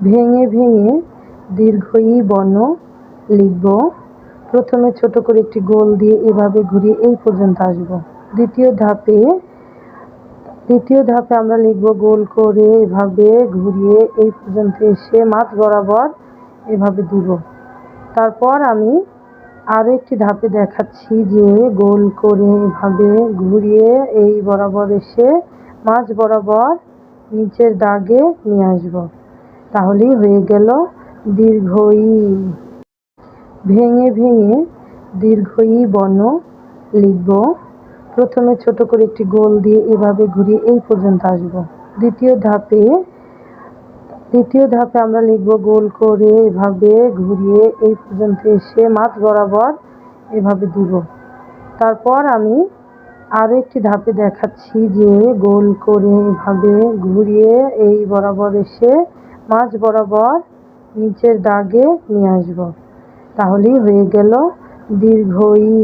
ভেঙে ভেঙে দীর্ঘ ই বর্ণ লিখব। প্রথমে ছোট করে একটি গোল দিয়ে এভাবে ঘুরিয়ে এই পর্যন্ত আসব। দ্বিতীয় ধাপে আমরা লিখব গোল করে এভাবে ঘুরিয়ে এই পর্যন্ত এসে মাঝ বরাবর এভাবে দিব। তারপর আমি আরও একটি ধাপে দেখাচ্ছি যে গোল করে এভাবে ঘুরিয়ে এই বরাবর এসে মাঝ বরাবর নিচের দাগে নিয়ে আসব। তাহলেই হয়ে গেল দীর্ঘ ই। ভেঙে ভেঙে দীর্ঘ ই বর্ণ লিখব। প্রথমে ছোট করে একটি গোল দিয়ে এভাবে ঘুরিয়ে এই পর্যন্ত আসব। দ্বিতীয় ধাপে আমরা লিখব গোল করে এভাবে ঘুরিয়ে এই পর্যন্ত এসে মাঝ বরাবর এভাবে দিব। তারপর আমি আরও একটি ধাপে দেখাচ্ছি যে গোল করে এভাবে ঘুরিয়ে এই বরাবর এসে মাঝ বরাবর নিচের দাগে নিয়ে আসব। তাহলেই হয়ে গেল দীর্ঘ ই।